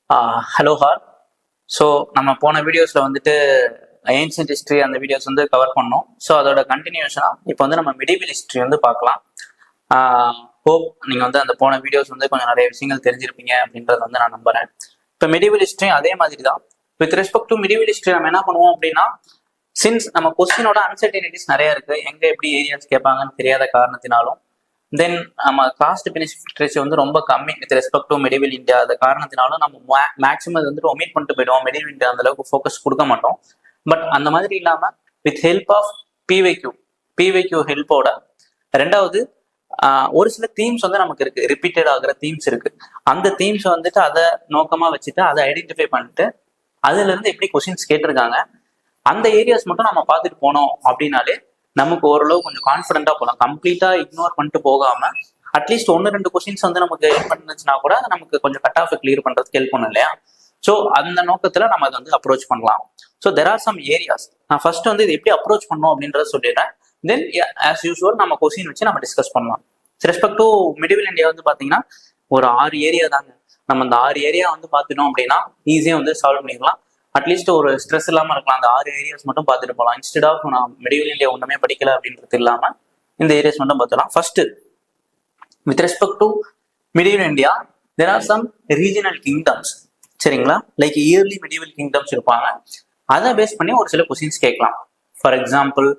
Hello hall. So நம்ம போன வீடியோஸில் வந்துட்டு ஏன்ஷியன்ட் ஹிஸ்ட்ரி அந்த வீடியோஸ் வந்து கவர் பண்ணோம். ஸோ அதோட கண்டினியூஷனாக இப்போ வந்து நம்ம மெடிவல் ஹிஸ்ட்ரி வந்து பார்க்கலாம். ஹோப் நீங்கள் வந்து அந்த போன வீடியோஸ் வந்து கொஞ்சம் நிறைய விஷயங்கள் தெரிஞ்சிருப்பீங்க அப்படின்றத வந்து நான் நம்புறேன். இப்போ மெடிவல் ஹிஸ்ட்ரி அதே மாதிரி தான். With respect to medieval history நம்ம என்ன பண்ணுவோம் அப்படின்னா, சின்ஸ் நம்ம கொஸ்டினோட அன்சர்டினிட்டிஸ் நிறைய இருக்கு, எங்க எப்படி ஏரியாஸ் கேட்பாங்கன்னு தெரியாத காரணத்தினாலும், தென் நம்ம காஸ்ட் பெனிஃபிட் ரேஷியோ வந்து ரொம்ப கம்மி with respect to medieval India. அந்த காரணத்தினாலும் நம்ம மேக்ஸிமம் வந்துட்டு ஒமிட் பண்ணிட்டு போயிடுவோம். மெடிவல் இந்தியா அந்த அளவுக்கு ஃபோக்கஸ் கொடுக்க மாட்டோம். பட் அந்த மாதிரி இல்லாம வித் ஹெல்ப் ஆஃப் பிவைக்யூ ஹெல்ப்போட ரெண்டாவது ஒரு சில தீம்ஸ் வந்து நமக்கு இருக்கு, ரிப்பீட்டட் ஆகிற தீம்ஸ் இருக்கு. அந்த தீம்ஸ் வந்துட்டு அதை நோக்கமா வச்சுட்டு அதை ஐடென்டிஃபை பண்ணிட்டு அதுல இருந்து எப்படி கொஸ்டின்ஸ் கேட்டிருக்காங்க அந்த ஏரியாஸ் மட்டும் நம்ம பார்த்துட்டு போனோம் அப்படின்னாலே நமக்கு ஓரளவு கொஞ்சம் கான்ஃபிடென்ட்டா போகலாம். கம்ப்ளீட்டா இக்னோர் பண்ணிட்டு போகாம அட்லீஸ்ட் 1-2 கொஸ்டின்ஸ் வந்து நமக்கு ஹெல்ப் பண்ணுச்சுன்னா கூட நமக்கு கொஞ்சம் கட் ஆஃப் கிளியர் பண்றதுக்கு ஹெல்ப் பண்ணும் இல்லையா? ஸோ அந்த நோக்கத்துல நம்ம அதை வந்து அப்ரோச் பண்ணலாம். So there are some areas. நான் ஃபர்ஸ்ட் வந்து இது எப்படி அப்ரோச் பண்ணோம் அப்படின்றத சொல்லிடுறேன். தென் ஆஸ் யூஸ்வல் நம்ம கொஸ்டின் வச்சு நம்ம டிஸ்கஸ் பண்ணலாம். ரெஸ்பெக்ட் டு மிடில் இந்தியா வந்து பாத்தீங்கன்னா ஒரு 6 ஏரியா தாங்க. நம்ம அந்த 6 ஏரியா வந்து பார்த்துட்டோம் அப்படின்னா ஈஸியா வந்து சால்வ் பண்ணிக்கலாம். அட்லீஸ்ட் ஒரு ஸ்ட்ரெஸ் இல்லாம இருக்கலாம். அந்த 6 ஏரியாஸ் மட்டும் பார்த்துட்டு போகலாம். இன்ஸ்டெட் ஆஃப் நான் மிடில் இந்தியா ஒண்ணுமே படிக்கல அப்படின்றது இல்லாம இந்த ஏரியாஸ் மட்டும் பார்த்துலாம். First with respect to middle India there are some regional kingdoms. சரிங்களா? லைக் இயர்லி மெடிவல் கிங்டம்ஸ் இருப்பாங்க. அதை பேஸ் பண்ணி ஒரு சில கொஸ்டின்ஸ் கேட்கலாம். ஃபார் எக்ஸாம்பிள்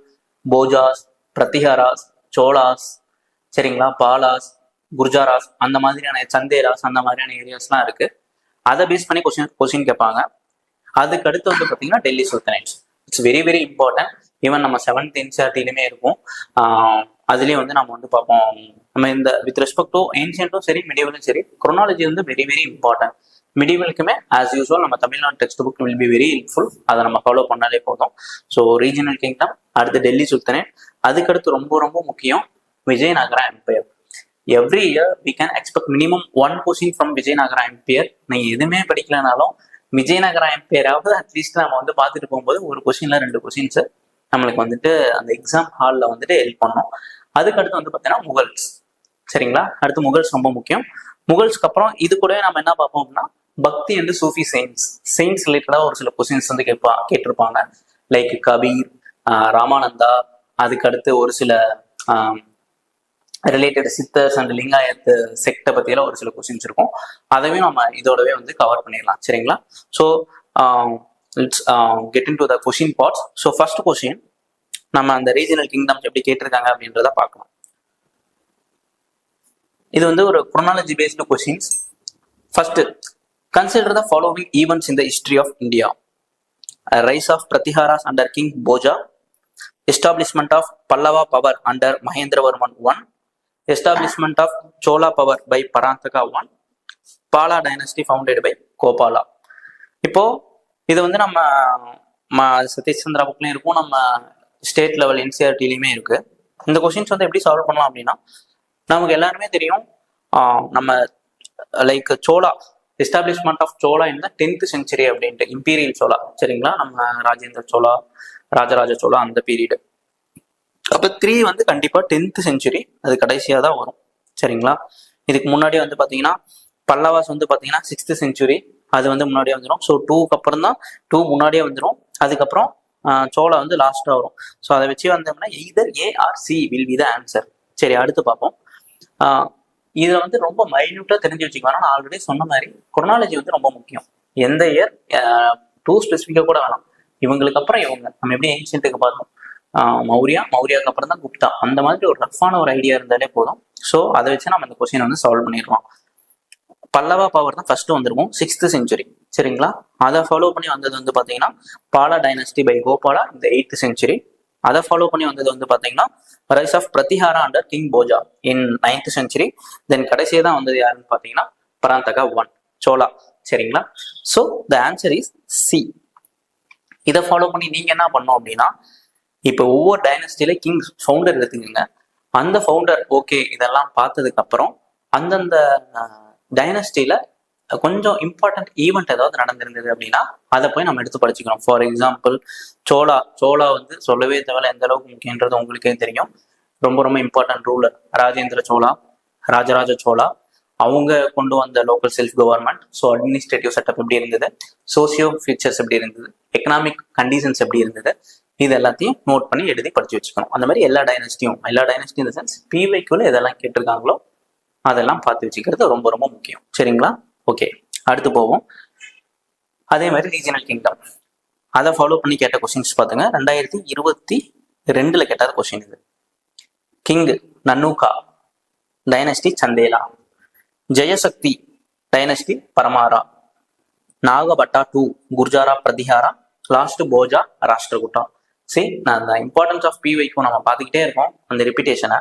போஜாஸ், பிரத்திஹாராஸ், சோலாஸ், சரிங்களா, பாலாஸ், குர்ஜாராஸ், அந்த மாதிரியான சந்தேராஸ், அந்த மாதிரியான ஏரியாஸ்லாம் இருக்கு. அதை பேஸ் பண்ணி கொஸ்டின் கேட்பாங்க. அதுக்கு அடுத்து வந்து பார்த்தீங்கன்னா Delhi sultanates. It's very very important. Even நம்ம 7th NCERT-லயுமே இருக்கும். அதுலேயும் வந்து நம்ம வந்து பார்ப்போம். நம்ம இந்த வித் ரெஸ்பெக்ட் டு ஏன்ஷியன்ட்டும் சரி மெடிவலும் சரி குரோனாலஜி வந்து வெரி வெரி இம்பார்ட்டன்ட். மெடிவலுக்குமே ஆஸ் யூஸ்வல் நம்ம Tamil Nadu text book will be very helpful. அதை நம்ம ஃபாலோ பண்ணாலே போதும். ஸோ ரீஜனல் கிங்டம், அடுத்து டெல்லி சுல்தானேட், அதுக்கடுத்து ரொம்ப ரொம்ப முக்கியம் Vijayanagara empire. Every year we can expect minimum 1 question from Vijayanagara empire. நீங்க எதுவுமே படிக்கலனாலும் விஜயநகரா எம்பையராவது அட்லீஸ்ட் நம்ம வந்து பார்த்துட்டு போகும்போது ஒரு கொஸ்டின்ல 2 கொஸ்டின்ஸ் நம்மளுக்கு வந்துட்டு அந்த எக்ஸாம் ஹாலில் வந்துட்டு ஹெல்ப் பண்ணும். அதுக்கடுத்து வந்து பார்த்தீங்கன்னா முகல்ஸ். சரிங்களா? அடுத்து முகல்ஸ் ரொம்ப முக்கியம். முகல்ஸ்க்கு அப்புறம் இது கூட நம்ம என்ன பார்ப்போம் அப்படின்னா பக்தி அண்ட் சூஃபி செயின்ஸ் ரிலேட்டடாக ஒரு சில கொஸ்டின்ஸ் வந்து கேட்டிருப்பாங்க. லைக் கபீர், ராமானந்தா, அதுக்கடுத்து ஒரு சில ரிலேட்டட் சித்தர்ஸ் அண்ட் லிங்காயத் செக்டை பற்றியெல்லாம் ஒரு சில கொஸ்டின்ஸ் இருக்கும். அதையும் நம்ம இதோடவே வந்து கவர் பண்ணிடலாம். சரிங்களா? So let's get in to the question parts. So first question நம்ம அந்த ரீஜனல் கிங்டம்ஸ் எப்படி கேட்டிருக்காங்க அப்படின்றத பார்க்கலாம். இது வந்து ஒரு chronology based questions. First, consider the following events in the history of India. Rise of Pratiharas under king Bhoja, establishment of Pallava power under Mahendravarman I, establishment of Chola power by Parantaka I, Pala dynasty founded by Kopala. இப்போ இது வந்து நம்ம சதீஷ் சந்திரா புக்லயும் இருக்கும், நம்ம state level NCERT-லயுமே இருக்கு. இந்த questions வந்து எப்படி சால்வ் பண்ணலாம் அப்படின்னா, நமக்கு எல்லாருமே தெரியும் நம்ம like Chola, establishment of Chola in the 10th century அப்படின்ட்டு, இம்பீரியல் சோலா. சரிங்களா? நம்ம ராஜேந்திர சோலா, ராஜராஜ சோலா அந்த பீரியடு. அப்ப 3 வந்து கண்டிப்பா 10th century, அது கடைசியா தான் வரும். சரிங்களா? இதுக்கு முன்னாடி வந்து பாத்தீங்கன்னா பல்லவாஸ் வந்து பாத்தீங்கன்னா 6th century, அது வந்து முன்னாடியே வந்துடும். ஸோ 2க்கு அப்புறம் தான் 2 முன்னாடியே வந்துடும். அதுக்கப்புறம் சோளா வந்து லாஸ்டா வரும். ஸோ அதை வச்சு வந்தோம்னா either A or C will be the answer. சரி, அடுத்து பார்ப்போம். இதுல வந்து ரொம்ப மைன்யூட்டா தெரிஞ்சு வச்சுக்கலாம். நான் ஆல்ரெடி சொன்ன மாதிரி குரோனாலஜி வந்து ரொம்ப முக்கியம். எந்த இயர் டூ ஸ்பெசிஃபிக்கா கூட வேணாம். இவங்களுக்கு அப்புறம் இவங்க நம்ம எப்படி ஏன்ஷியன்ட்டுக்கு பார்த்தோம், மௌரியாவுக்கு அப்புறம் தான் குப்தா, அந்த மாதிரி ஒரு ரஃபான ஒரு ஐடியா இருந்தாலே போதும். ஸோ அதை வச்சு நம்ம இந்த கொஸ்டின் வந்து சால்வ் பண்ணிடலாம். பல்லவா பவர் தான் ஃபர்ஸ்ட் வந்திருக்கும் 6th century. சரிங்களா? அதை ஃபாலோ பண்ணி வந்தது வந்து பாத்தீங்கன்னா பாலா டைனஸ்டி பை கோபாலா இந்த 8th century. அதை ஃபாலோ பண்ணி வந்தது வந்து பாத்தீங்கன்னா rise of Pratihara under king Bhoja in 9th century. Then கடைசியே தான் வந்தது யாருன்னு பாத்தீங்கன்னா பராந்தகா I, சோலா. சரிங்களா? So the answer is C. இதை ஃபாலோ பண்ணி நீங்க என்ன பண்ணோம் அப்படின்னா, இப்போ ஒவ்வொரு டைனஸ்டியில கிங் ஃபவுண்டர் எடுத்துக்கோங்க. அந்த ஃபவுண்டர் ஓகே இதெல்லாம் பார்த்ததுக்கு அப்புறம் அந்தந்த டைனஸ்டியில கொஞ்சம் இம்பார்ட்டன்ட் ஈவெண்ட் ஏதாவது நடந்திருந்தது அப்படின்னா அதை போய் நம்ம எடுத்து படிச்சுக்கிறோம். ஃபார் எக்ஸாம்பிள் சோலா வந்து சொல்லவே தேவையில்ல, எந்த அளவுக்கு முக்கியன்றது உங்களுக்கே தெரியும். ரொம்ப ரொம்ப இம்பார்ட்டன்ட் ரூலர் ராஜேந்திர சோலா, ராஜராஜ சோலா. அவங்க கொண்டு வந்த local self government, so administrative setup எப்படி இருந்தது, சோசியோ ஃபியூச்சர்ஸ் எப்படி இருந்தது, எக்கனாமிக் கண்டிஷன்ஸ் எப்படி இருந்தது, இது எல்லாத்தையும் நோட் பண்ணி எழுதி படிச்சு வச்சுக்கணும். அந்த மாதிரி எல்லா டைனஸ்டியும் இந்த சென்ஸ் பிவைக்குள்ள எதெல்லாம் கேட்டிருக்காங்களோ அதெல்லாம் பார்த்து வச்சுக்கிறது ரொம்ப ரொம்ப முக்கியம். சரிங்களா? ஓகே, அடுத்து போவோம். அதே மாதிரி ரீஜனல் கிங்டம் அதை ஃபாலோ பண்ணி கேட்ட கொஸ்டின்ஸ் பார்த்துங்க. 2022 கேட்டாத கொஸ்டின் இது. King Nannuka dynasty Chandela, Jayashakti dynasty Paramara, Nagabhata 2 Gurjara Pratihara, last Bhoja Rashtrakuta. சரி, நான் அந்த இம்பார்ட்டன்ஸ் ஆஃப் பிவைக்கும் நம்ம பார்த்துக்கிட்டே இருக்கோம் அந்த ரிப்பீட்டேஷனை.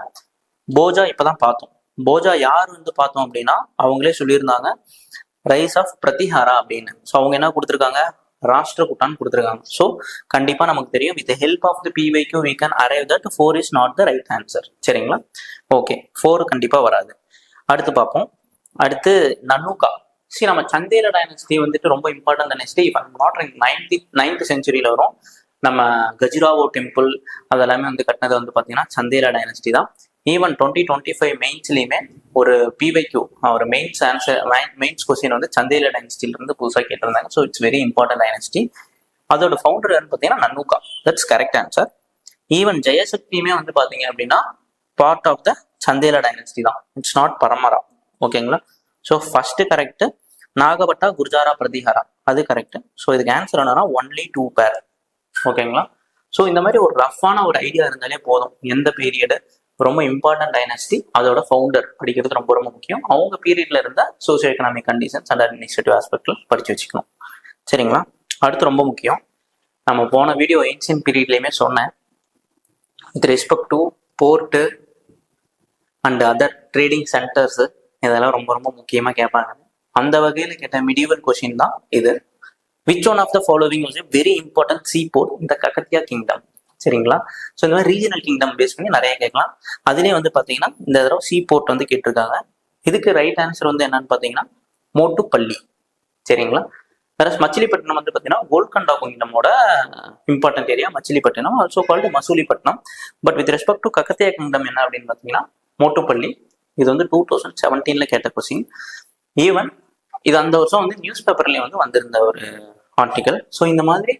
போஜா இப்பதான் பார்த்தோம். போஜா யார் வந்து பார்த்தோம் அப்படின்னா அவங்களே சொல்லியிருந்தாங்க ரைஸ் ஆஃப் பிரதிஹாரா அப்படின்னு. ஸோ அவங்க என்ன கொடுத்துருக்காங்க, ராஷ்டிரகுட்டான்னு கொடுத்துருக்காங்க. ஸோ கண்டிப்பா நமக்கு தெரியும் வித் ஹெல்ப் ஆஃப் தி பிவைக்கும் we can arrive that 4 is not the right answer. சரிங்களா? ஓகே, 4 கண்டிப்பா வராது. அடுத்து பார்ப்போம். அடுத்து நன்னூகா. சரி, நம்ம சந்தேல டைனஸ்டி வந்துட்டு ரொம்ப இம்பார்ட்டன்ட் டைனஸ்டி. இப்போ நாட் 9th செஞ்சுரியில வரும். நம்ம கஜுராவோ டெம்பிள் அதெல்லாமே வந்து கட்டினது வந்து பார்த்தீங்கன்னா சந்தேலா டைனஸ்டி தான். ஈவன் 2025 மெயின்ஸ்லையுமே ஒரு பிவைக்யூ ஒரு மெயின்ஸ் கொஸ்டின் வந்து சந்தேலா டைனஸ்டில இருந்து புதுசாக கேட்டிருந்தாங்க. So it's very important dynasty. அதோட ஃபவுண்டர் பார்த்தீங்கன்னா Nannuka. That's correct answer. Even ஜெயசக்தியுமே வந்து பார்த்தீங்க அப்படின்னா part of the Chandela dynasty தான். It's not Paramara. ஓகேங்களா? So first correct Nagabhata Gurjara Pratihara, அது கரெக்ட். ஸோ இதுக்கு ஆன்சர் என்னன்னா ஒன்லி 2 பேர். ஓகேங்களா? ஸோ இந்த மாதிரி ஒரு ரஃப்பான ஒரு ஐடியா இருந்தாலே போதும். எந்த பீரியடு ரொம்ப இம்பார்ட்டன்ட் டைனஸ்டி, அதோட ஃபவுண்டர் படிக்கிறது ரொம்ப ரொம்ப முக்கியம். அவங்க பீரியட்ல இருந்த socio economic conditions and administrative ஆஸ்பெக்ட்ல படிச்சு வச்சுக்கணும். சரிங்களா? அடுத்து ரொம்ப முக்கியம், நம்ம போன வீடியோ ஏன்சியன்ட் பீரியட்லயுமே சொன்னேன், with respect to port and other trading centres இதெல்லாம் ரொம்ப ரொம்ப முக்கியமா கேட்பாங்க. அந்த வகையில கேட்ட மிடிவல் கொஸ்டின் தான் இது. Which one of the following was a very important sea port இந்த ககத்தியா கிங்டம். சரிங்களா? ஸோ இந்த மாதிரி ரீஜனல் கிங்டம் பேஸ் பண்ணி நிறைய கேட்கலாம். அதுலேயே வந்து பார்த்தீங்கன்னா இந்த தடவை சீ போர்ட் வந்து கேட்டிருக்காங்க. இதுக்கு ரைட் ஆன்சர் வந்து என்னன்னு பார்த்தீங்கன்னா மோட்டுப்பள்ளி. சரிங்களா? வேற மச்சிலிப்பட்டினம் வந்து பார்த்தீங்கன்னா கோல்கண்டா கிங்டமோட important area Machilipatnam, also called Masulipatnam. But with respect to Kakatiya kingdom என்ன அப்படின்னு பார்த்தீங்கன்னா மோட்டுப்பள்ளி. இது வந்து 2017 கேட்ட கொஸ்டின். ஈவன் இது அந்த வருஷம் வந்து நியூஸ் பேப்பர்லேயே வந்து வந்திருந்த ஒரு ஆர்டிக்கல். ஸோ இந்த மாதிரி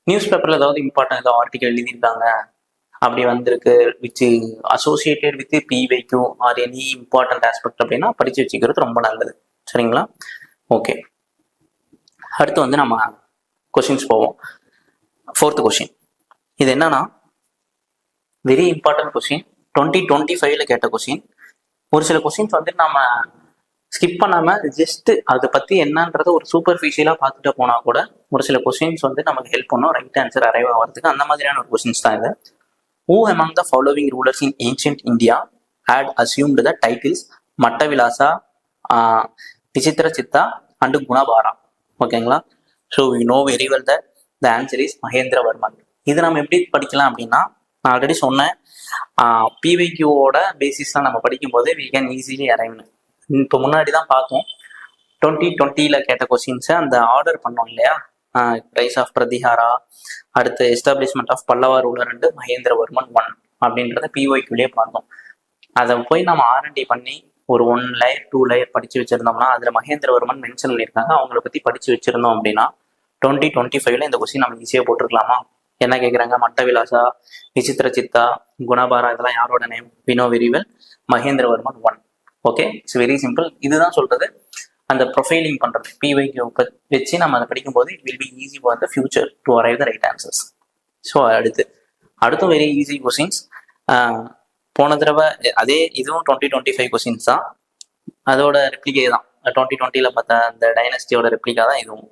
நியூஸ் பேப்பர்ல ஏதாவது இம்பார்ட்டன்ட் ஏதாவது ஆர்டிக்கல் எழுதியிருக்காங்க அப்படி வந்திருக்கு which associated with PYQ or any important aspect அப்படின்னா படிச்சு வச்சுக்கிறது ரொம்ப நல்லது. சரிங்களா? ஓகே, அடுத்து வந்து நம்ம கொஸ்டின்ஸ் போவோம். 4th கொஸ்டின் இது என்னன்னா வெரி இம்பார்ட்டன்ட் கொஸ்டின். 2025 கேட்ட கொஸ்டின். ஒரு சில கொஸ்டின்ஸ் வந்து நம்ம ஸ்கிப் பண்ணாம ஜஸ்ட் அதை பத்தி என்னன்றத ஒரு சூப்பர்ஃபிஷியலா பார்த்துட்டு போனா கூட ஒரு சில கொஸ்டின்ஸ் வந்து நமக்கு ஹெல்ப் பண்ணும் ரைட் ஆன்சர் அரைவ் ஆகிறதுக்கு. அந்த மாதிரியான ஒரு கொஸ்டின்ஸ் தான் இது. Who among the following rulers in ancient India had assumed the titles மட்டவிலாசா, விசித்திர சித்தா அண்ட் குணபாரா? ஓகேங்களா? So we know very well that the answer is Mahendravarman. இது நம்ம எப்படி படிக்கலாம் அப்படின்னா, நான் ஆல்ரெடி சொன்னேன், பிவைக்யூவோட பேசிஸ்லாம் நம்ம படிக்கும்போது வி கேன் ஈஸிலி அரைவ்னு. இப்போ முன்னாடி தான் பார்த்தோம் 2020 கேட்ட கொஸ்டின்ஸை அந்த ஆர்டர் பண்ணோம் இல்லையா, ரைஸ் ஆஃப் பிரதிஹாரா, அடுத்து establishment of Pallava ruler and Mahendravarman 1 அப்படின்றத பிஒய்க்குள்ளேயே பார்த்தோம். அதை போய் நம்ம ஆர்என்டி பண்ணி ஒரு 1 லேயர் 2 லேயர் படிச்சு வச்சிருந்தோம்னா அதில் மகேந்திரவர்மன் மென்ஷன் பண்ணியிருக்காங்க. அவங்கள பற்றி படிச்சு வச்சிருந்தோம் அப்படின்னா 2025 இந்த கொஸ்டின் நம்ம ஈஸியாக போட்டிருக்கலாமா? என்ன கேட்குறாங்க? மட்டவிலாசா, விசித்திர சித்தா, குணபாரா இதெல்லாம் யாரோட name? We know very well, Mahendravarman 1. Okay, it's very simple. இதுதான் சொல்றது அந்த ப்ரொஃபைலிங் பண்றது பிவைக்யூ வச்சு நம்ம அதை படிக்கும்போது it will be easy for the future to arrive the right answers. So அடுத்தும் வெரி ஈஸி கொஸ்டின்ஸ். போன தடவை அதே இதுவும் 2025 கொஸ்டின்ஸ் தான், அதோட ரெப்ளிகே தான். 2020 பார்த்த அந்த டைனஸ்டியோட ரெப்ளிகா தான் இதுவும்.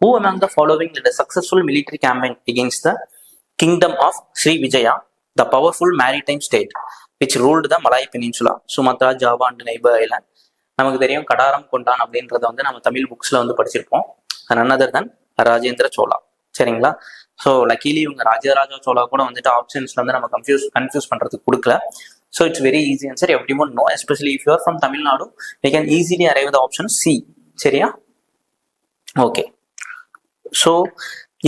Who among the following led a successful military campaign against the kingdom of Sri Vijaya, the powerful maritime state which ruled the Malay Peninsula, Sumatra, Java and neighbor island? நமக்கு தெரியும் கடாரம் கொண்டான் அப்படின்றத வந்து நம்ம தமிழ் புக்ஸ்ல வந்து படிச்சிருப்போம். none other than Rajendra Chola. சரிங்களா? So luckily இவங்க ராஜராஜா சோழா கூட வந்துட்டு ஆப்ஷன்ஸ்ல வந்து நம்ம கன்ஃபியூஸ் பண்றதுக்கு கொடுக்கல. So it's very easy answer. Everyone know, especially if you are from Tamil Nadu we can easily arrive the option C. சரியா? ஓகே, ஸோ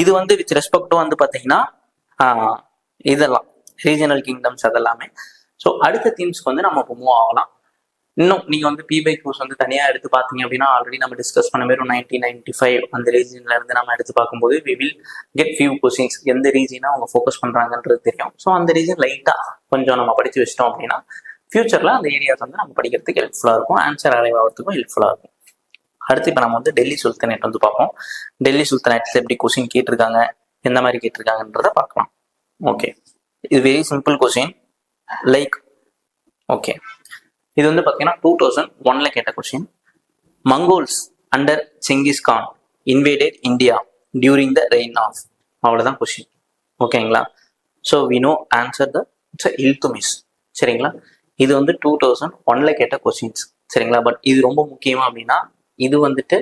இது வந்து வித் ரெஸ்பெக்ட் வந்து பார்த்தீங்கன்னா இதெல்லாம் ரீஜனல் கிங்டம்ஸ் அதெல்லாமே. ஸோ அடுத்த தீம்ஸ்க்கு வந்து நம்ம இப்போ மூவ் ஆகலாம். இன்னும் நீங்க வந்து பி கோர்ஸ் வந்து தனியா எடுத்து பார்த்தீங்க அப்படின்னா ஆல்ரெடி நம்ம டிஸ்கஸ் பண்ண மாதிரி 1995 அந்த ரீஜன்ல இருந்து நம்ம எடுத்து பார்க்கும்போது we will get few questions எந்த ரீஜனா அவங்க ஃபோக்கஸ் பண்றாங்கன்றது தெரியும். ஸோ அந்த ரீஜன் லைட்டா கொஞ்சம் நம்ம படிச்சு வச்சிட்டோம் அப்படின்னா ஃபியூச்சர்ல அந்த ஏரியாஸ் வந்து நம்ம படிக்கிறதுக்கு ஹெல்ப்ஃபுல்லா இருக்கும், ஆன்சர் அரைவ் ஆகிறதுக்கும் ஹெல்ப்ஃபுல்லா இருக்கும். அடுத்து இப்போ நம்ம வந்து டெல்லி சுல்தானேட் வந்து பார்ப்போம். டெல்லி சுல்தானேட்ல எப்படி கொஸ்டின் கேட்டிருக்காங்க, எந்த மாதிரி கேட்டிருக்காங்கன்றத பார்க்கலாம். ஓகே, இது very simple question. Like okay, இது வந்து பார்த்தீங்கன்னா 2001 கேட்ட question. Mongols under Genghis Khan invaded India during the reign of, அவ்வளோதான் கொஸ்டின். ஓகேங்களா? So we know answer the it's Iltutmish. சரிங்களா? இது வந்து 2001 கேட்ட கொஸ்டின்ஸ். சரிங்களா? பட் இது ரொம்ப முக்கியமா அப்படின்னா இது வந்துட்டு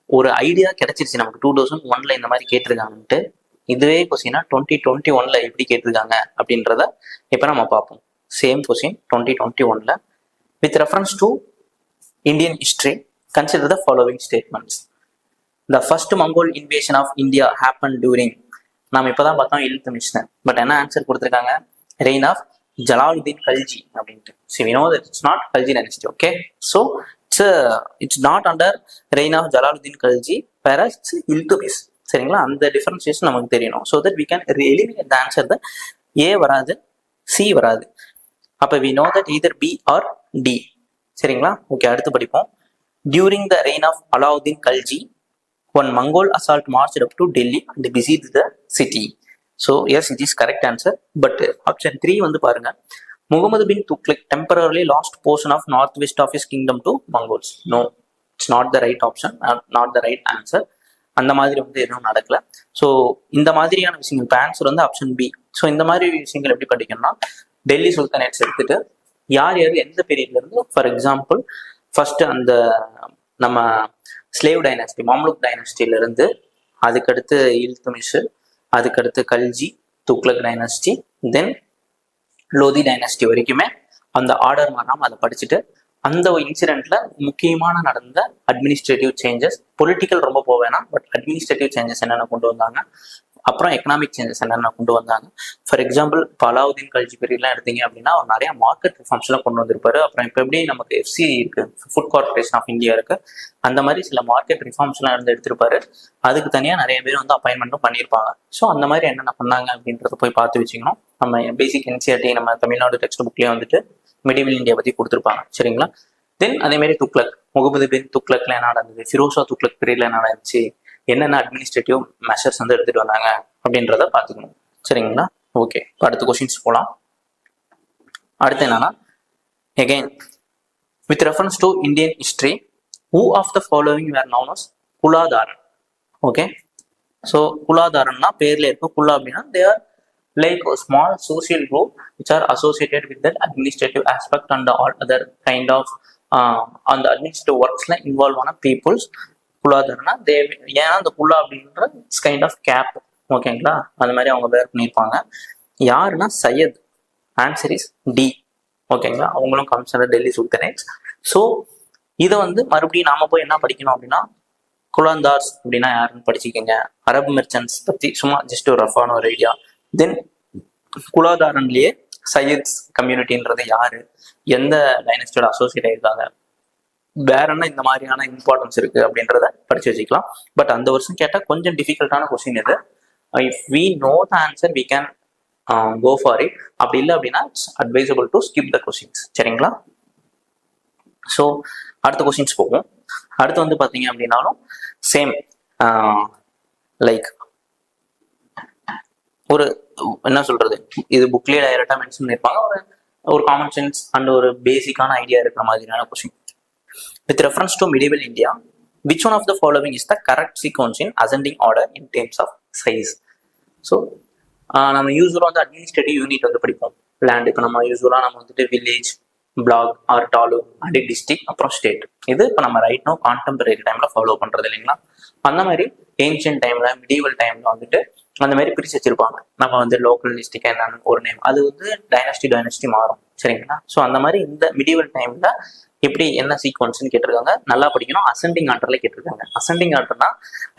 ஒரு ஐடியா கிடைச்சிருச்சு நமக்கு 2001 இந்த மாதிரி கேட்டிருக்காங்கன்ட்டு. இதுவே கொஸ்டினா 2021 எப்படி கேட்டிருக்காங்க அப்படின்றத இப்போ நம்ம பார்ப்போம். Same question 2021 with reference to Indian history, consider the following statements. The first Mongol invasion of India happened during, நாம் இப்போதான் பார்த்தோம் இல்துமிஷ், பட் என்ன ஆன்சர் கொடுத்துருக்காங்க, ரெயின் ஆஃப் ஜலாலுதீன் கல்ஜி அப்படின்ட்டு. So we know that it's not Khalji dynasty. Okay, so it's not under reign of Jalaluddin Khalji, whereas it's Iltutmish. சரிங்களா? அந்த differentiation நமக்கு தெரியணும். So that we can eliminate the answer. The A வராது, C வராது. அப்போ we know that either B or D. சரிங்களா? Okay, அடுத்து படிப்போம். During the reign of Alauddin Khalji one Mongol assault marched up to Delhi and besieged the city. So yes, it is correct answer. But option 3 வந்து பாருங்க, Mohammed bin Tughlaq temporarily lost portion of northwest of his kingdom to Mongols. No, it's not the right option, not the right answer. அந்த மாதிரி வந்து எதுவும் நடக்கல. So இந்த மாதிரியான விஷயங்கள் இப்போ ஆன்சர் வந்து ஆப்ஷன் பி. ஸோ இந்த மாதிரி விஷயங்கள் எப்படி படிக்கணும்னா, டெல்லி சுல்தானேட்ஸ் எடுத்துட்டு யார் யார் எந்த பீரியட்ல இருந்து, ஃபார் எக்ஸாம்பிள் ஃபர்ஸ்ட் அந்த நம்ம ஸ்லேவ் டைனாஸ்டி மாம்லுக் டைனாஸ்டில இருந்து, அதுக்கடுத்து இல்துமிஷ், அதுக்கடுத்து கல்ஜி, துக்ளக் டைனாஸ்டி, தென் லோதி டைனாஸ்டி வரைக்குமே அந்த ஆர்டர் மாறாம அதை படிச்சுட்டு அந்த இன்சிடென்ட்ல முக்கியமான நடந்த அட்மினிஸ்ட்ரேட்டிவ் சேஞ்சஸ், பொலிட்டிக்கல் ரொம்ப போவேனா, பட் அட்மினிஸ்ட்ரேட்டிவ் சேஞ்சஸ் என்னென்ன கொண்டு வந்தாங்க, அப்புறம் எக்கனாமிக் சேஞ்சஸ் என்னென்ன கொண்டு வந்தாங்க. ஃபார் எக்ஸாம்பிள் இப்போ அலாவுதீன் கல்ஜி பீரியட்லாம் எடுத்தீங்க அப்படின்னா அவர் நிறைய மார்க்கெட் ரிஃபார்ம்ஸ்லாம் கொண்டு வந்திருப்பாரு. அப்புறம் இப்போ எப்படி நமக்கு எஃப்சி இருக்கு, ஃபுட் கார்பரேஷன் ஆஃப் இந்தியா இருக்கு, அந்த மாதிரி சில மார்க்கெட் ரிஃபார்ம்ஸ்லாம் இருந்து எடுத்திருப்பாரு. அதுக்கு தனியாக நிறைய பேர் வந்து அப்பாயின்மெண்ட்டும் பண்ணியிருப்பாங்க. ஸோ அந்த மாதிரி என்னென்ன பண்ணாங்க அப்படின்றத போய் பார்த்து வச்சுக்கணும். நம்ம பேசிக் என்சிஆர்டி நம்ம தமிழ்நாடு டெக்ஸ்ட் புக்லேயே வந்துட்டு மிடிவல் இந்தியா பற்றி கொடுத்துருப்பாங்க. சரிங்களா? தென் அதே மாதிரி துக்ளக், முகமது பின் துக்ளக்ல என்ன நடந்தது, ஃபிரோஷா துக்ளக் பீரியட்ல என்ன நடந்துச்சு, என்னென்ன அட்மினிஸ்ட்ரேட்டிவ் மெஷர்ஸ் வந்து எடுத்துட்டு வந்தாங்க அப்படின்றத பார்த்துக்கணும். சரிங்களா? ஓகே, அடுத்த கொஸ்டின்ஸ் போகலாம். அடுத்து என்னன்னா, again with reference to Indian history, who of the following were known as Kuladharan? Okay, so குலாதாரன்னா பேர்ல இருக்கும். குலா அப்படின்னா they are like a small social group which are associated with that administrative aspect and all other kind of on the administrative worksல involve ஆன peoples. குலாதாரனா ஏன்னா அந்த குலா அப்படின்ற கைண்ட் ஆஃப் கேப். ஓகேங்களா? அது மாதிரி அவங்க வேர் பண்ணியிருப்பாங்க. யாருன்னா சையத். Answer is D. ஓகேங்களா? அவங்களும் கம்ஸ் டெல்லி சுல்தானேட்ஸ். ஸோ இதை வந்து மறுபடியும் நாம போய் என்ன படிக்கணும் அப்படின்னா, குலாந்தார்ஸ் அப்படின்னா யாருன்னு படிச்சுக்கோங்க. அரபு மெர்ச்சன்ட்ஸ் பத்தி சும்மா ஜஸ்ட் ஒரு ரஃபான ஒரு ஐடியா. தென் குலாதாரன்லயே சையத்ஸ் கம்யூனிட்டின்றது யாரு, எந்த டைனஸ்டியோட அசோசியேட் ஆயிருக்காங்க, வேற என்ன இந்த மாதிரியான இம்பார்ட்டன்ஸ் இருக்கு அப்படின்றத படிச்சு வச்சுக்கலாம். பட் அந்த வருஷம் கேட்டால் கொஞ்சம் டிஃபிகல்ட்டான கொஸ்டின் இது. If we know the answer we can go for it. அப்படி இல்லை அப்படின்னா it's advisable to skip the questions. சரிங்களா? ஸோ அடுத்த கொஸ்டின்ஸ் போகும். அடுத்து வந்து பார்த்தீங்க அப்படின்னாலும் சேம் லைக் ஒரு என்ன சொல்றது, இது புக்லேயே டைரக்டா மென்ஷன் பண்ணியிருப்பாங்க. ஒரு காமன் சென்ஸ் அண்ட் ஒரு பேசிக்கான ஐடியா இருக்கிற மாதிரியான question. With reference to medieval India, which one of the following is the correct sequence in ascending order in terms of size? So, நம்ம யூஸ்வலாக வந்து அட்மினிஸ்ட்ரேட்டிவ் யூனிட் வந்து படிப்போம். லேண்ட் இப்போ நம்ம யூஸ்வலாக நம்ம வந்துட்டு வில்லேஜ், பிளாக் ஆர் டாலு, அண்ட் டிஸ்ட்ரிக்ட், அப்புறம் ஸ்டேட். இது இப்போ நம்ம ரைட் நோ கான்டெம்பரரி டைம்ல ஃபாலோ பண்றது இல்லைங்களா? அந்த மாதிரி ஏன்ஷியன்ட் டைம்ல, மிடிவல் டைம்ல வந்துட்டு அந்த மாதிரி பிரிச்சு வச்சிருப்பாங்க. நம்ம வந்து லோக்கல் டிஸ்ட்ரிக்ட் என்னன்னு ஒரு நேம், அது வந்து டைனஸ்டி மாறும். சரிங்களா? ஸோ அந்த மாதிரி இந்த மிடிவல் டைம்ல எப்படி என்ன சீக்வன்ஸ்னு கேட்டிருக்காங்க. நல்லா படிக்கணும். அசெண்டிங் ஆர்டர்ல கேட்டிருக்காங்க. அசெண்டிங் ஆர்டர்னா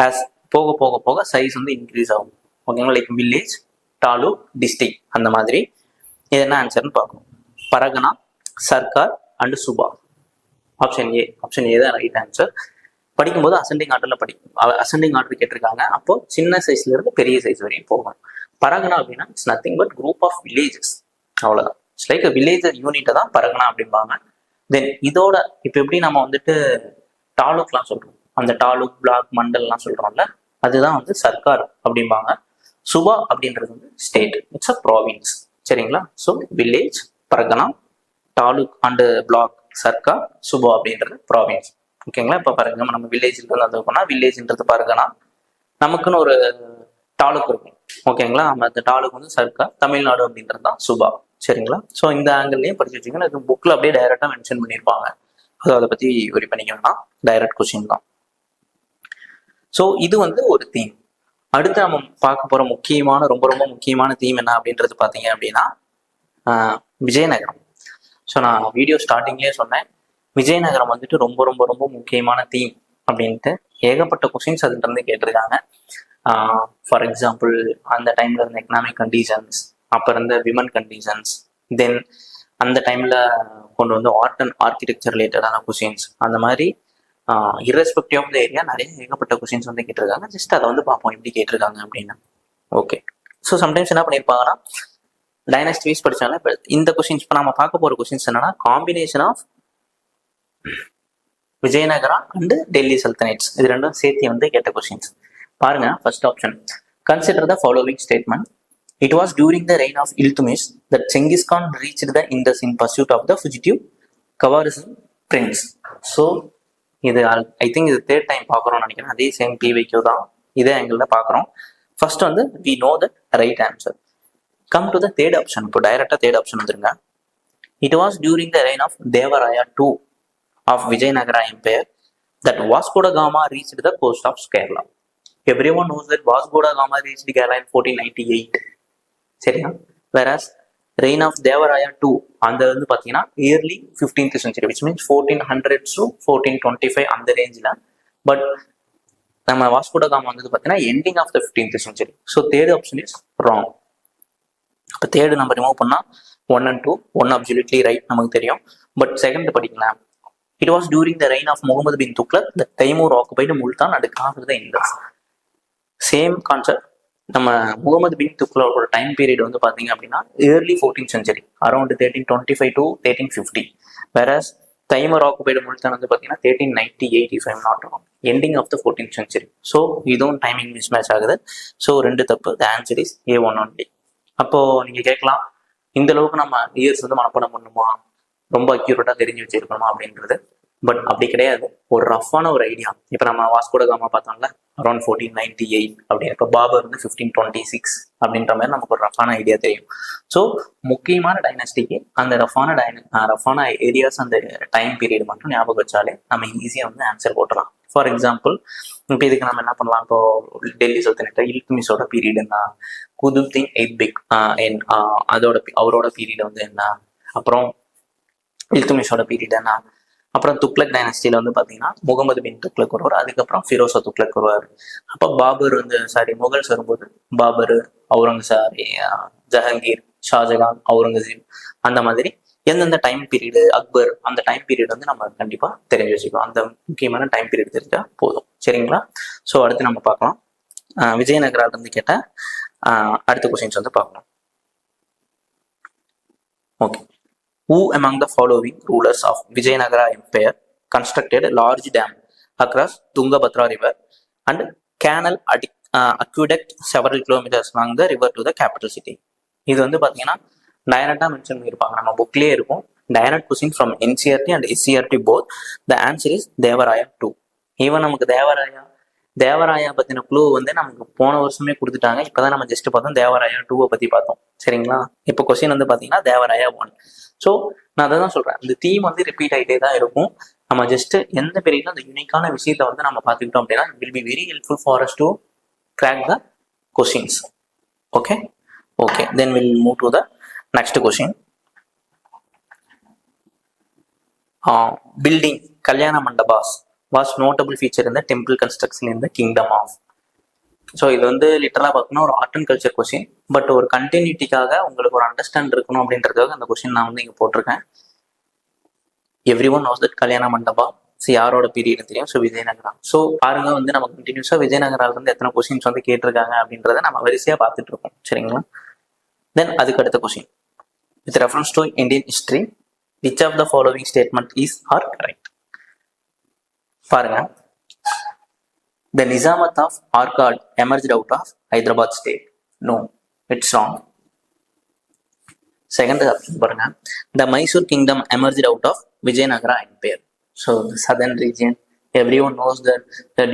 ஆஸ் போக போக போக சைஸ் வந்து இன்க்ரீஸ் ஆகும். ஓகேங்களா? லைக் வில்லேஜ், டாலு, டிஸ்ட்ரிக்ட் அந்த மாதிரி. இது என்ன ஆன்சர்னு பார்க்கணும். Pargana, sarkar and subah. Option A தான் ரைட் ஆன்சர். படிக்கும்போது அசெண்டிங் ஆர்டர்ல அசெண்டிங் ஆர்டர் கேட்டிருக்காங்க. அப்போ சின்ன சைஸ்ல இருந்து பெரிய சைஸ் வரையும் போகணும். பரகனா அப்படின்னா it's nothing but group of villages, அவ்வளவுதான். இட்ஸ் லைக் வில்லேஜ் யூனிட்டை தான் பரகனா அப்படிம்பாங்க. தென் இதோட இப்போ எப்படி நம்ம வந்துட்டு தாலுக்லாம் சொல்றோம், அந்த தாலுக் பிளாக் மண்டல்லாம் சொல்றோம்ல, அதுதான் வந்து சர்க்கார் அப்படிம்பாங்க. சுபா அப்படின்றது வந்து ஸ்டேட், இட்ஸ் அ ப்ராவின்ஸ். சரிங்களா? So village pargana, taluk and block sarkar, subah அப்படின்றது ப்ராவின்ஸ். ஓகேங்களா? இப்போ பாருங்க, நம்ம வில்லேஜுக்கு வந்து அது போனால் வில்லேஜ்ன்றது பரகனா, நமக்குன்னு ஒரு தாலுக் இருக்கும். ஓகேங்களா? அந்த தாலுக் வந்து சர்க்கார், தமிழ்நாடு அப்படின்றது தான் சுபா. சரிங்களா? ஸோ இந்த ஆங்கிள்லையும் படிச்சு வச்சுக்கோங்க. இது புக்கில் அப்படியே டைரக்டாக மென்ஷன் பண்ணியிருப்பாங்க. ஸோ அதை பற்றி ஒரி பண்ணிக்கணும்னா டைரக்ட் கொஸ்டின் தான். ஸோ இது வந்து ஒரு தீம். அடுத்து நம்ம பார்க்க போகிற முக்கியமான ரொம்ப ரொம்ப முக்கியமான தீம் என்ன அப்படின்றது பார்த்தீங்க அப்படின்னா விஜயநகரம். ஸோ நான் வீடியோ ஸ்டார்டிங்லேயே சொன்னேன், விஜயநகரம் வந்துட்டு ரொம்ப ரொம்ப ரொம்ப முக்கியமான தீம் அப்படின்ட்டு. ஏகப்பட்ட கொஸ்டின்ஸ் அதுல இருந்து கேட்டிருக்காங்க. ஃபார் எக்ஸாம்பிள், அந்த டைம்ல இருந்த எக்கனாமிக் கண்டிஷன்ஸ், அப்போ இருந்த விமன் கண்டிஷன்ஸ், தென் அந்த டைம்ல கொண்டு வந்து ஆர்ட் அண்ட் ஆர்கிடெக்சர் ரிலேட்டடான கொஸ்டின்ஸ், அந்த மாதிரி இரஸ்பெக்டிவ் ஆஃப் த ஏரியா நிறைய ஏகப்பட்ட கொஸ்டின்ஸ் வந்து கேட்டிருக்காங்க. ஜஸ்ட் அதை வந்து பார்ப்போம் எப்படி கேட்டிருக்காங்க அப்படின்னு. ஓகே, ஸோ சம்டைம்ஸ் என்ன பண்ணியிருப்பாங்கன்னா டைனஸ்டி வைஸ் படிச்சாலும் இப்போ இந்த கொஸ்டின்ஸ், இப்போ நம்ம பார்க்க போகிற கொஸ்டின்ஸ் என்னன்னா combination of Vijayanagara and Delhi sultanates, இது ரெண்டும் சேர்த்து வந்து கேட்ட கொஸ்டின்ஸ். பாருங்க, first option, consider the following statement. It was during the reign of Iltutmish that Genghis Khan reached the Indus in pursuit of the fugitive Khawarizm prince. So, இது I think இது third time பார்க்குறோம்னு நினைக்கிறேன். அதே same PYQ தான், இதே ஆங்கிளில் பார்க்குறோம். First வந்து we know the right answer. Come to the third option. இப்போ டைரக்டாக தேர்ட் ஆப்ஷன் வந்துருங்க. It was during the reign of Devaraya II of Vijayanagara Empire that Vasco da Gama reached the coast of Kerala. Everyone knows that Vasco da Gama reached Kerala in 1498. சரியா? வேராஸ் rain of Devaraya 2 அந்த வந்து பார்த்தீங்கன்னா early 15th century, which means 1400 to 1425 அந்த ரேஞ்சில். But நம்ம வாஸ்கோ ட Gama வந்து பார்த்தீங்கன்னா ending of the 15th century. So third option is wrong. இப்போ தேர்டு நம்ம ரிமூவ் பண்ணால் 1 and 2, 1 அப்சல்யூட்லி ரைட், நமக்கு தெரியும். பட் செகண்ட் படிக்கலாம். It was during the reign of Muhammad bin Tughlaq that Timur occupied Multan and காஃபர் த இண்டஸ். Same concept. நம்ம முகமது பின் துக்ளக்கோட time period வந்து பார்த்தீங்க அப்படின்னா early 14th century, around 1325 to 1350. Whereas Timur occupied Multan வந்து பார்த்தீங்கன்னா 1398, if I'm not wrong, ending of the 14th century. So இதுவும் timing mismatch ஆகுது. ஸோ ரெண்டு தப்பு. The answer is A1 only. அப்போ நீங்க கேட்கலாம், இந்த அளவுக்கு நம்ம இயர்ஸ் வந்து மனப்பாடம் பண்ணுமா, ரொம்ப அக்யூரேட்டா தெரிஞ்சு வச்சிருக்கணுமா அப்படின்றது. பட் அப்படி கிடையாது. ஒரு ரஃபான ஒரு ஐடியா. இப்போ நம்ம வாஸ்கோ ட காமா பார்த்தோம்ல, அரௌண்ட் 1498 அப்படின்னு. இப்போ பாபர் வந்து 1526 அப்படின்ற மாதிரி நமக்கு ஒரு ரஃபான ஐடியா தெரியும். ஸோ முக்கியமான டைனஸ்டிக்கு அந்த ரஃபான ஏரியாஸ், அந்த டைம் பீரியட் மட்டும் ஞாபகம் வச்சாலே நம்ம ஈஸியாக வந்து ஆன்சர் போட்டலாம். ஃபார் எக்ஸாம்பிள், இப்போ இதுக்கு நம்ம என்ன பண்ணலாம், இப்போ டெல்லி சல்தனேட் இல்துமிஷோட பீரியட் என்ன, குதுப்தீன் ஐத்பெக் அவரோட பீரியட் வந்து என்ன, அப்புறம் இல்துமிஷோட பீரியட் என்ன, அப்புறம் துக்ளக் டைனஸ்டியில வந்து பார்த்தீங்கன்னா முகமது பின் துக்ளக் வருவார், அதுக்கப்புறம் ஃபிரோசா துக்ளக் வருவார். அப்போ பாபர் வந்து முகல்ஸ் வரும்போது பாபர், ஜஹங்கீர், ஷாஜகான், அவுரங்கசீப், அந்த மாதிரி எந்தெந்த டைம் பீரியடு, அக்பர், அந்த டைம் பீரியட் வந்து நம்ம கண்டிப்பாக தெரிஞ்சு வச்சுக்கணும். அந்த முக்கியமான டைம் பீரியட் தெரிஞ்சா போதும். சரிங்களா? ஸோ அடுத்து நம்ம பார்க்கலாம். விஜயநகரால இருந்து கேட்ட அடுத்த கொஸ்டின்ஸ் வந்து பார்க்கலாம். Okay. Who among the following rulers of Vijayanagara Empire constructed a large dam across Tungabhadra River and canal aqueduct several kilometers along the river to the capital city? இது வந்து பார்த்தீங்கன்னா டைரக்டாக மென்ஷன் பண்ணியிருப்பாங்க, நம்ம புக்லேயே இருக்கும். Direct question from NCERT and SCERT both. The answer is Devaraya 2. Even நமக்கு தேவராயா பற்றின clue வந்து நமக்கு போன வருஷமே கொடுத்துட்டாங்க. இப்போதான் நம்ம ஜஸ்ட் பார்த்தோம், தேவராயா 2 பற்றி பார்த்தோம். சரிங்களா? இப்போ கொஸ்டின் வந்து பார்த்தீங்கன்னா தேவராயா 1. ஸோ நான் அதை தான் சொல்கிறேன், இந்த தீம் வந்து ரிப்பீட் ஆகிட்டே தான் இருக்கும். நம்ம ஜஸ்ட் எந்த பீரியட்ல அந்த யூனிக்கான விஷயத்தை வந்து நம்ம பார்த்துக்கிட்டோம் அப்படின்னா will be very helpful for us to crack the questions. Okay, then will move to the next question. Building Kalyana Mandabas was notable feature in the temple construction in the kingdom of. So இது வந்து லிட்டரலாக பார்த்தோம்னா ஒரு art and culture question. But ஒரு கண்டினியூட்டிக்காக உங்களுக்கு ஒரு understand இருக்கணும் அப்படின்றதுக்காக அந்த கொஸ்டின் நான் வந்து இங்கே போட்டிருக்கேன். எவ்ரி ஒன் நோஸ் தட் கல்யாண மண்டபா. ஸோ யாரோட பீரியட் தெரியும்? ஸோ விஜயநகரா. ஸோ பாருங்க வந்து நம்ம கண்டினியூஸாக விஜயநகரால இருந்து எத்தனை கொஸ்டின்ஸ் வந்து கேட்டிருக்காங்க அப்படின்றத நம்ம வரிசையாக பார்த்துட்டு இருக்கோம். சரிங்களா? தென் அதுக்கு அடுத்த question, with reference to Indian history, which of the following statement is are correct? பாருங்க, the Nizamat of Arcad emerged out of Hyderabad state. No, it's wrong. Second option பாருங்க, the Mysore kingdom emerged out of Vijayanagara empire. So the southern region, everyone knows that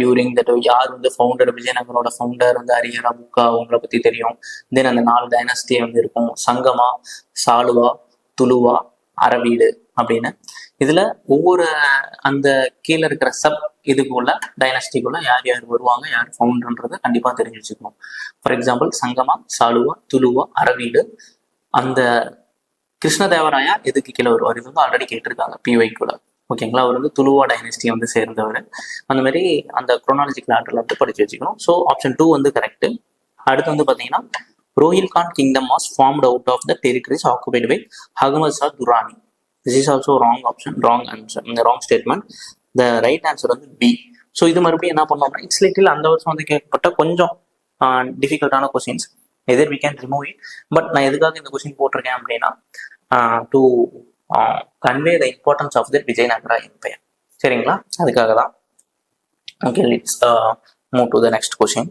during that யார் வந்து founder, விஜயநகரோட founder வந்து ஹரிஹர புக்கா, அவங்கள பத்தி தெரியும். தென் அந்த 4 dynasty வந்து இருக்கும், சங்கமா, சாலுவா, துளுவா, அரவீடு அப்படின்னு. இதுல ஒவ்வொரு அந்த கீழே இருக்கிற சப் இதுக்குள்ள டைனஸ்டிக்குள்ள யார் யார் வருவாங்க, யார் ஃபவுண்டர்ன்றதை கண்டிப்பா தெரிஞ்சு வச்சுக்கணும். For example Sangama, Saluva, Tuluva, Aravidu. அந்த கிருஷ்ணதேவராயா எதுக்கு கீழே வருவார்? இது வந்து ஆல்ரெடி கேட்டிருக்காங்க பிஒய்க்குள்ள. ஓகேங்களா? அவர் வந்து துளுவா டைனஸ்டி வந்து சேர்ந்தவர். அந்த மாதிரி அந்த குரோனாலஜிக்கல் ஆர்டர்ல வந்து படிச்சு வச்சுக்கணும். ஸோ ஆப்ஷன் 2 வந்து கரெக்ட். அடுத்து வந்து பாத்தீங்கன்னா, Rohilkhand kingdom was formed out of the territories occupied by Ahmad Shah Durrani. This is also wrong option, wrong answer, இந்த wrong statement. The right answer வந்து பி. ஸோ இது மறுபடியும் என்ன பண்ணோம்னா, இட்ஸ் லிட்டில் அந்த வருஷம் வந்து கேட்கப்பட்ட கொஞ்சம் டிஃபிகல்ட்டான questions. Either we can remove it. But நான் எதுக்காக இந்த கொஸ்டின் போட்டிருக்கேன் அப்படின்னா, to convey the importance of the Vijayanagara empire. சரிங்களா? அதுக்காக தான். Okay, let's move to the next question.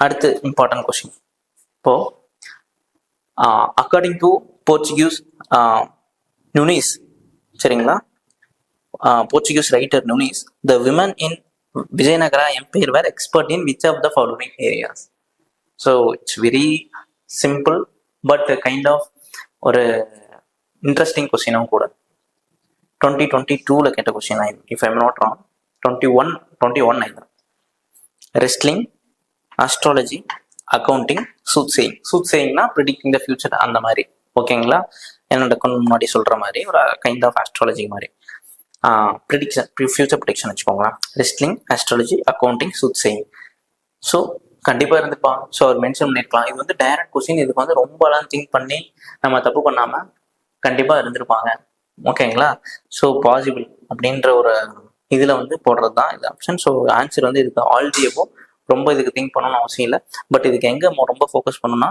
அடுத்து இம்பார்ட்டன்ட் கொஸ்டின். இப்போ அக்கார்டிங் டு போர்ச்சுகீஸ் நுனிஸ், சரிங்களா, Portuguese writer Nuniz, the women in Vijayanagara empire were expert in which of the following areas? So it's very simple but kind of ஒரு interesting கொஸ்டினும் கூட. 2022 கேட்ட question, if I'm not wrong, 21 ஐதான். Wrestling, astrology, accounting, soothsaying. சூட்சேயிங்னா predicting the future அந்த மாதிரி. ஓகேங்களா? என்னோட முன்னாடி சொல்ற மாதிரி ஒரு கைண்ட் ஆஃப் அஸ்ட்ராலஜி மாதிரி. ப்ரிடிக்ஷன், ஃபியூச்சர் ப்ரிடிக்ஷன் வச்சுக்கோங்களேன். Wrestling, astrology, accounting, soothsaying. So கண்டிப்பா இருந்துப்பாங்க. ஸோ அவர் மென்ஷன் பண்ணிருக்கலாம். இது வந்து டைரக்ட் கொஸ்டின், இதுக்கு வந்து ரொம்பலாம் திங்க் பண்ணி நம்ம தப்பு பண்ணாம கண்டிப்பா இருந்திருப்பாங்க. ஓகேங்களா? ஸோ பாசிபிள் அப்படின்ற ஒரு இதுல வந்து போடுறது தான் இது ஆப்ஷன். ஸோ ஆன்சர் வந்து இதுக்கு ஆல்ரெடி எப்போ ரொம்ப இதுக்கு திங்க் பண்ணணும்னு அவசியம் இல்லை. பட் இதுக்கு எங்க ரொம்ப ஃபோக்கஸ் பண்ணணும்னா,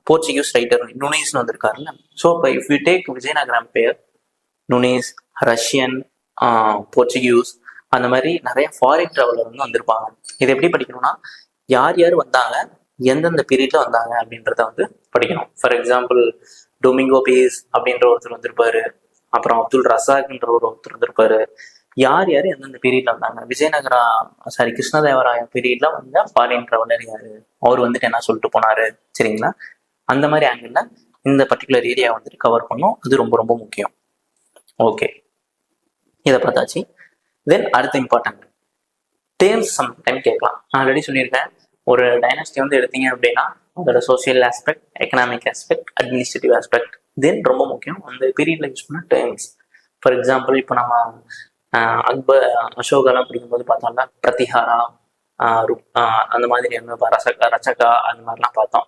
போர்ச்சுகீஸ் ரைட்டர் நுனீஸ்னு வந்திருக்காருல்ல. ஸோ இப்போ if you take Vijayanagara empire, Nuniz, Russian, Portuguese, அந்த மாதிரி நிறைய ஃபாரின் டிராவலர் வந்து வந்திருப்பாங்க. இது எப்படி படிக்கணும்னா, யார் யார் வந்தாங்க, எந்தெந்த பீரியட்ல வந்தாங்க அப்படின்றத வந்து படிக்கணும். ஃபார் எக்ஸாம்பிள் டொமிங்கோ பேஸ் அப்படின்ற ஒருத்தர் வந்திருப்பாரு, அப்புறம் அப்துல் ரசாக்ன்ற ஒருத்தர் வந்திருப்பாரு. யார் யார் எந்தெந்த பீரியட்ல வந்தாங்க, விஜயநகரா கிருஷ்ணதேவராய பீரியட்ல வந்த ஃபாரின் டிராவலர் யாரு, அவர் வந்துட்டு என்ன சொல்லிட்டு போனாரு. சரிங்களா? அந்த மாதிரி ஆங்கிள் இந்த பர்டிகுலர் ஏரியா வந்துட்டு கவர் பண்ணும். அது ரொம்ப ரொம்ப முக்கியம். ஓகே, இதை பார்த்தாச்சு. தென் அடுத்த இம்பார்ட்டன்ட் டேர்ம்ஸ் சம்டைம் கேட்கலாம். நான் ஆல்ரெடி சொல்லியிருக்கேன், ஒரு டைனாஸ்டி வந்து எடுத்தீங்க அப்படின்னா அதோட social aspect, economic aspect, administrative aspect, then ரொம்ப முக்கியம் அந்த பீரியட்ல யூஸ் பண்ண டேர்ம்ஸ். ஃபார் எக்ஸாம்பிள் இப்போ நம்ம அக்பர், அசோகாலாம் படிக்கும்போது பார்த்தோம்னா பிரதிஹாரா, அந்த மாதிரி ரச்சகா அந்த மாதிரிலாம் பார்த்தோம்.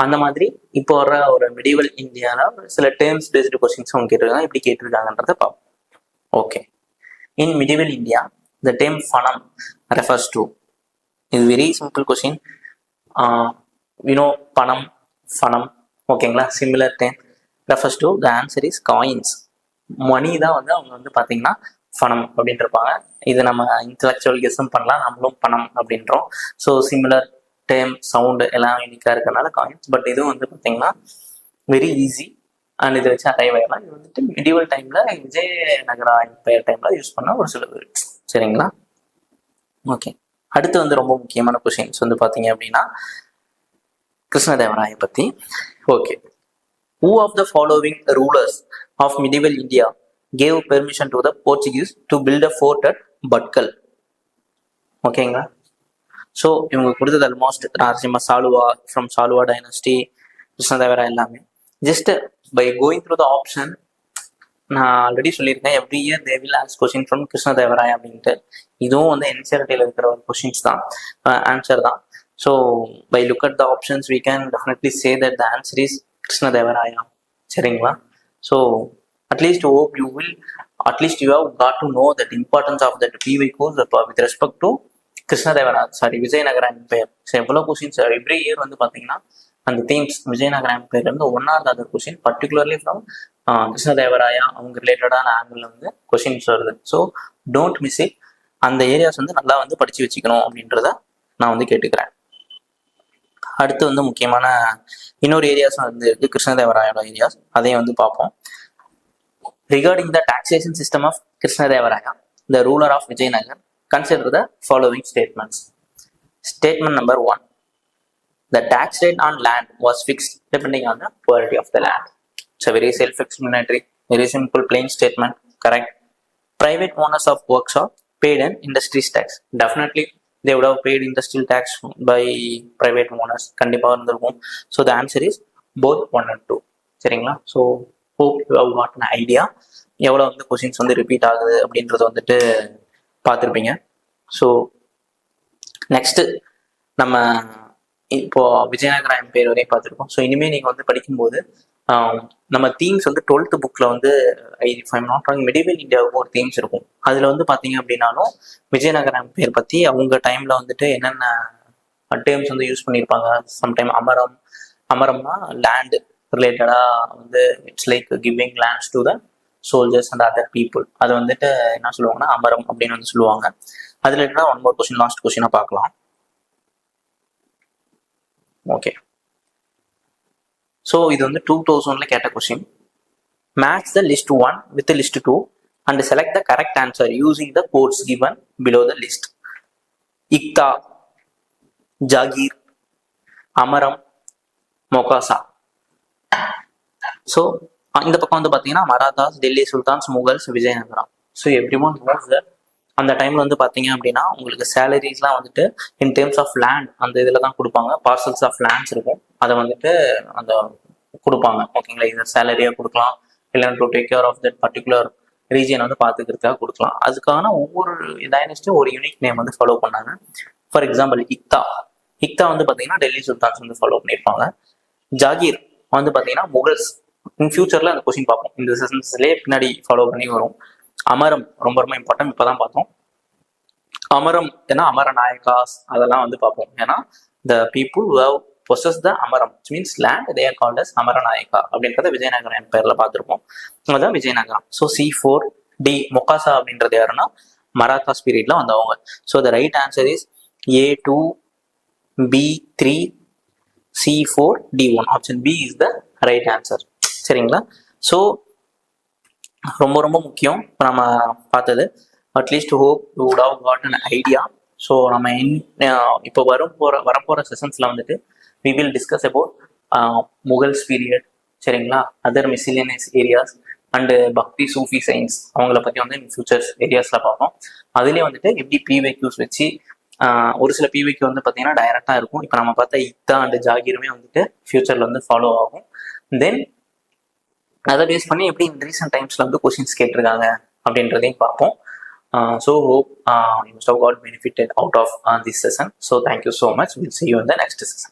அந்த மாதிரி இப்போ வர ஒரு மிடிவல் இந்தியாவில் சில டேர்ம்ஸ் பேஸ்டு கொஸ்டின்ஸ் அவங்க கேட்டிருக்காங்க. எப்படி கேட்டிருக்காங்கன்றத பார்ப்போம். Okay, in medieval India the term phanam refers to, is very simple question. We know panam, phanam, ஓகேங்களா, similar term refers to, the answer is coins. மணி தான் வந்து அவங்க வந்து பார்த்தீங்கன்னா பணம் அப்படின்ட்டு இருப்பாங்க. இது நம்ம இன்டலெக்சுவல் கெஸ்ஸும் பண்ணலாம், நம்மளும் பணம் அப்படின்றோம். ஸோ சிமிலர் டேம், சவுண்டு எல்லாம் யூனிக்காக இருக்கிறனால காயின்ஸ். பட் இதுவும் வந்து பார்த்தீங்கன்னா வெரி ஈஸி அண்ட் இதை வச்சு அரைவ் ஆகலாம். இது வந்துட்டு மிடிவல் டைம்ல விஜயநகரா எம்பையர் டைம்ல யூஸ் பண்ண ஒரு சில வேர்ட்ஸ். சரிங்களா? ஓகே, அடுத்து வந்து ரொம்ப முக்கியமான கொஸ்டின்ஸ் வந்து பார்த்தீங்க அப்படின்னா கிருஷ்ணதேவராய பத்தி. Okay, who of the following rulers of medieval India gave permission to the Portuguese to build a fort at Batkal? ஓகேங்களா? ஸோ இவங்க கொடுத்தது almost Narasimha Saluva, from Saluva dynasty, Krishnadevara எல்லாமே. Just by going through the option, நான் already சொல்லியிருக்கேன், every year they will ask question from Krishnadevaraya அப்படின்ட்டு. இதுவும் வந்து என்சிஆர்டியில் இருக்கிற ஒரு கொஸ்டின்ஸ் தான், ஆன்சர் தான். So by look at the options we can definitely say that the answer is Krishnadevaraya. சரிங்களா? So at least hope you will at least you have got to know that importance of that பிவைக்யூஸ் with respect to Krishnadevara Vijayanagara empire. So எவ்வளோ questions every year வந்து பார்த்தீங்கன்னா அந்த themes விஜயநகர எம்பையர்ல இருந்து one or other question particularly from Krishnadevaraya அவங்க ரிலேட்டடான ஆங்கிள் வந்து கொஸ்டின்ஸ் வருது. So don't miss it. அந்த ஏரியாஸ் வந்து நல்லா வந்து படிச்சு வச்சுக்கணும் அப்படின்றத நான் வந்து கேட்டுக்கிறேன். அடுத்து வந்து முக்கியமான இன்னொரு ஏரியாஸ் வந்து இருக்கு, கிருஷ்ணதேவராயோட ஏரியாஸ், அதையும் வந்து பார்ப்போம். Regarding the taxation system of Krishnadevaraya, the ruler of Vijayanagar, consider the following statements. Statement number 1. The tax rate on land was fixed depending on the quality of the land. It's a very self-explanatory, very simple, plain statement. Correct. Private owners of workshop paid an industries tax. Definitely, they would have paid industrial tax by private owners. கண்டிப்பாக இருந்திருக்கும். So the answer is both 1 and 2. சரிங்களா? So hope you have got an idea. எவ்வளோ வந்து questions வந்து repeat ஆகுது அப்படின்றது வந்துட்டு பார்த்துருப்பீங்க. ஸோ நெக்ஸ்ட்டு நம்ம இப்போ விஜயநகர எம்பையர் வரையும் பார்த்துருக்கோம். ஸோ இனிமேல் நீங்கள் வந்து படிக்கும்போது நம்ம தீம்ஸ் வந்து 12th புக்கில் வந்து if I'm not wrong medieval இந்தியாவுக்கு ஒரு தீம்ஸ் இருக்கும். அதில் வந்து பார்த்தீங்க அப்படின்னாலும் விஜயநகர எம்பையர் பற்றி அவங்க டைமில் வந்துட்டு என்னென்ன டேர்ம்ஸ் வந்து யூஸ் பண்ணியிருப்பாங்க. சம்டைம் அமரம்னா லேண்டு ரிலேட்டடாக வந்து it's like giving lands to the soldiers and other people. அது வந்துட்டு என்ன சொல்லுவாங்கன்னா அமரம் அப்படின்னு வந்து சொல்லுவாங்க. அது ரிலேட்டடாக ஒன் மோர் கொஸ்டின், லாஸ்ட் கொஸ்டினாக பார்க்கலாம். ஓகே, ஸோ இது வந்து 2000 கேட்ட question. Match the list 1 with list 2 and select the correct answer using the codes given below the list. Iqta, jagir, amaram, mokasa. So இந்த பக்கம் வந்து பார்த்தீங்கன்னா Marathas, Delhi sultans, Mughals, Vijayanagaram. So every one knows that அந்த டைமில் வந்து பார்த்தீங்க அப்படின்னா உங்களுக்கு சேலரிஸ்லாம் வந்துட்டு இன் டேர்ம்ஸ் ஆஃப் லேண்ட் அந்த இதில் தான் கொடுப்பாங்க. பார்சல்ஸ் ஆஃப் லேண்ட்ஸ் இருக்கும், அதை வந்துட்டு அந்த கொடுப்பாங்க. ஓகேங்களா? இது சேலரியாக கொடுக்கலாம், இல்லை to take care of that particular region வந்து பார்த்துக்கிறதுக்காக கொடுக்கலாம். அதுக்கான ஒவ்வொரு டைனஸ்டியும் ஒரு யூனிக் நேம் வந்து ஃபாலோ பண்ணாங்க. ஃபார் எக்ஸாம்பிள் இக்தா வந்து பார்த்தீங்கன்னா டெல்லி சுல்தான்ஸ் வந்து ஃபாலோ பண்ணியிருப்பாங்க. ஜாகீர் வந்து பார்த்தீங்கன்னா முகல்ஸ். இன் ஃபியூச்சரில் அந்த கொஸ்டின் பார்ப்போம், இந்த செஷன்ஸ்லேயே பின்னாடி ஃபாலோ பண்ணி வரும். அமரம் ரொம்ப ரொம்ப இம்பார்ட்டன்ட், இப்போ தான் பார்த்தோம். அமரம் ஏன்னா அமர நாயக்காஸ் அதெல்லாம் வந்து பார்ப்போம். ஏன்னா the people who have possess the amaram means land they are called as amara nayaka அப்படின்றத விஜயநகரம் எம்பையர்ல பார்த்துருப்போம். அதுதான் விஜயநகரம். ஸோ C4D மொகாசா அப்படின்றது யாருன்னா மராத்தாஸ் பீரியட்ல வந்தவங்க. So the right answer is A2 B3 C4D1. Option B is the right answer. சரிங்களா? ஸோ ரொம்ப ரொம்ப முக்கியம் இப்போ நம்ம பார்த்தது. At least hope you would have got an idea. So நம்ம இப்போ வரப்போகிற செஷன்ஸில் வந்துட்டு we will discuss about Mughals period. சரிங்களா? Other miscellaneous areas and bhakti Sufi science அவங்கள பற்றி வந்து ஃபியூச்சர்ஸ் ஏரியாஸில் பார்ப்போம். அதுலேயே வந்துட்டு எப்படி பிவைக்யூஸ் வச்சு ஒரு சில பிவைக்யூ வந்து பார்த்தீங்கன்னா டைரக்டாக இருக்கும். இப்போ நம்ம பார்த்தா இக்தா அண்ட் ஜாகீருமே வந்துட்டு ஃபியூச்சரில் வந்து ஃபாலோ ஆகும். தென் அதை பேஸ் பண்ணி எப்படி இந்த ரீசெண்ட் டைம்ஸில் வந்து கொஸ்டின்ஸ் கேட்டிருக்காங்க அப்படின்றதையும் பார்ப்போம். So hope you must have got benefited out of this session. So thank you so much. We'll see you in the next session.